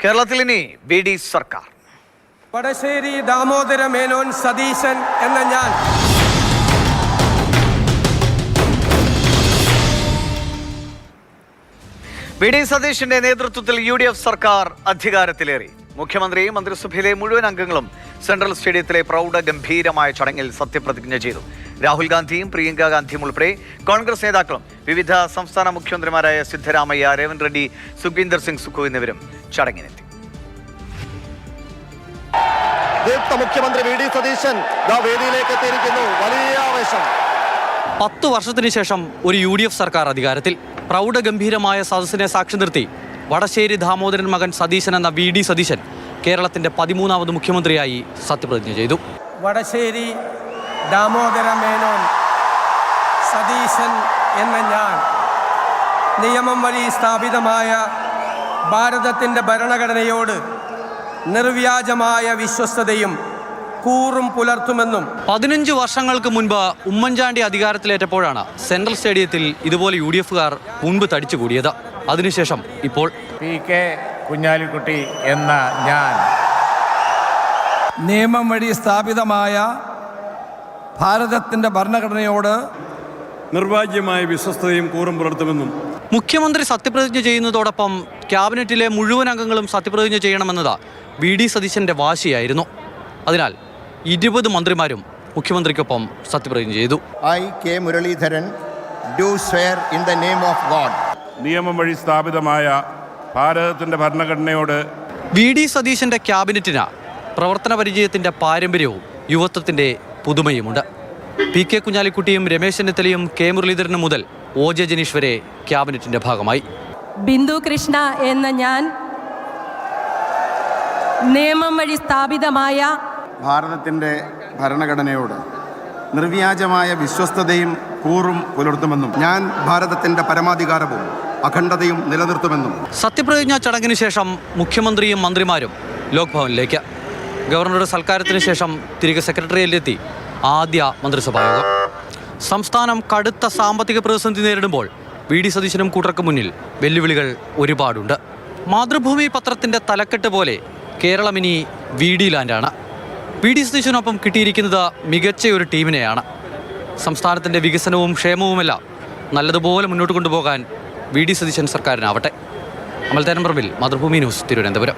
കേരളത്തിൽ ഇനി VD സർക്കാർ. വടശ്ശേരി ദാമോദര മേനോൻ സതീശൻ എന്ന ഞാൻ VD സതീശന്റെ നേതൃത്വത്തിൽ UDF സർക്കാർ അധികാരത്തിലേറി. മുഖ്യമന്ത്രിയും മന്ത്രിസഭയിലെ മുഴുവൻ അംഗങ്ങളും സെൻട്രൽ സ്റ്റേഡിയത്തിലെ പ്രൗഢഗംഭീരമായ ചടങ്ങിൽ സത്യപ്രതിജ്ഞ ചെയ്തു. രാഹുൽ ഗാന്ധിയും പ്രിയങ്ക ഗാന്ധിയും ഉൾപ്പെടെ കോൺഗ്രസ് നേതാക്കളും വിവിധ സംസ്ഥാന മുഖ്യമന്ത്രിമാരായ സിദ്ധരാമയ്യ, രേവന്ത് റെഡ്ഡി, സുഖ്വീന്ദർ സിംഗ് സുഖു എന്നിവരും ചടങ്ങിനെത്തി. മുഖ്യമന്ത്രി VD സതീശൻ വേദിയിലേക്ക് എത്തിയിരിക്കുന്നു. വലിയ ആവേശം. 10 വർഷത്തിന് ശേഷം ഒരു UDF സർക്കാർ അധികാരത്തിൽ. പ്രൗഢഗംഭീരമായ സദസ്സിനെ സാക്ഷി നിർത്തി വടശ്ശേരി ദാമോദരൻ മകൻ സതീശൻ എന്ന VD സതീശൻ കേരളത്തിന്റെ 13ാമത് മുഖ്യമന്ത്രിയായി സത്യപ്രതിജ്ഞ ചെയ്തു. വടശ്ശേരി ദാമോദര മേനോൻ സതീശൻ എന്ന ഞാൻ നിയമം വഴി സ്ഥാപിതമായ ഭാരതത്തിൻ്റെ ഭരണഘടനയോട് നിർവ്യാജമായ വിശ്വസ്തതയും കൂറും പുലർത്തുമെന്നും 15 വർഷങ്ങൾക്ക് മുൻപ് ഉമ്മൻചാണ്ടി അധികാരത്തിലേറ്റപ്പോഴാണ് സെൻട്രൽ സ്റ്റേഡിയത്തിൽ ഇതുപോലെ UDFകാർ മുൻപ് തടിച്ചുകൂടിയത്. അതിനുശേഷം ഇപ്പോൾ PK കുഞ്ഞാലിക്കുട്ടി എന്ന ഞാൻ നിയമം വഴി സ്ഥാപിതമായ ഭാരതത്തിൻ്റെ ഭരണഘടനയോട് നിർവാജ്യമായ വിശ്വസ്തയും കൂറും പുലർത്തുമെന്നും. മുഖ്യമന്ത്രി സത്യപ്രതിജ്ഞ ചെയ്യുന്നതോടൊപ്പം ക്യാബിനറ്റിലെ മുഴുവൻ അംഗങ്ങളും സത്യപ്രതിജ്ഞ ചെയ്യണമെന്നത് VD സതീശന്റെ വാശിയായിരുന്നു. അതിനാൽ 20 മന്ത്രിമാരും മുഖ്യമന്ത്രിക്കൊപ്പം സത്യപ്രതിജ്ഞ ചെയ്തു. I, K. Muraleedharan, do swear in the name of God. നിയമം വഴി സ്ഥാപിതമായ ഭാരതത്തിൻ്റെ ഭരണഘടനയോട്. VD സതീശന്റെ ക്യാബിനറ്റിന് പ്രവർത്തന പരിചയത്തിന്റെ പാരമ്പര്യവും യുവത്വത്തിന്റെ പുതുമയുമുണ്ട്. PK കുഞ്ഞാലിക്കുട്ടിയും രമേശ് ചെന്നിത്തലയും K. മുരളീധരനും മുതൽ OJ ജനീഷ് വരെ ക്യാബിനറ്റിന്റെ ഭാഗമായി. ബിന്ദു കൃഷ്ണ എന്ന ഞാൻ നിയമം വഴി സ്ഥാപിതമായ ഭാരതത്തിൻ്റെ ഭരണഘടനയോട് നിർവ്യാജമായ വിശ്വസ്തതയും കൂറും പുലർത്തുമെന്നും ഞാൻ ഭാരതത്തിൻ്റെ പരമാധികാരവും അഖണ്ഡതയും നിലനിർത്തുമെന്നും. സത്യപ്രതിജ്ഞാ ചടങ്ങിന് ശേഷം മുഖ്യമന്ത്രിയും മന്ത്രിമാരും ലോക്ഭവനിലേക്ക്. ഗവർണറുടെ സൽക്കാരത്തിന് ശേഷം തിരികെ സെക്രട്ടേറിയറ്റിലെത്തി ആദ്യ മന്ത്രിസഭാ യോഗം. സംസ്ഥാനം കടുത്ത സാമ്പത്തിക പ്രതിസന്ധി നേരിടുമ്പോൾ VD സതീശനും കൂട്ടർക്ക് മുന്നിൽ വെല്ലുവിളികൾ ഒരുപാടുണ്ട്. മാതൃഭൂമി പത്രത്തിൻ്റെ തലക്കെട്ട് പോലെ കേരളം ഇനി VD ലാൻഡാണ്. VD സതീശനൊപ്പം കിട്ടിയിരിക്കുന്നത് മികച്ച ഒരു ടീമിനെയാണ്. സംസ്ഥാനത്തിൻ്റെ വികസനവും ക്ഷേമവുമെല്ലാം നല്ലതുപോലെ മുന്നോട്ട് കൊണ്ടുപോകാൻ VD സതീശൻ സർക്കാരിനാവട്ടെ. അമൽ തേനമ്പറമ്പിൽ, മാതൃഭൂമി ന്യൂസ്, തിരുവനന്തപുരം.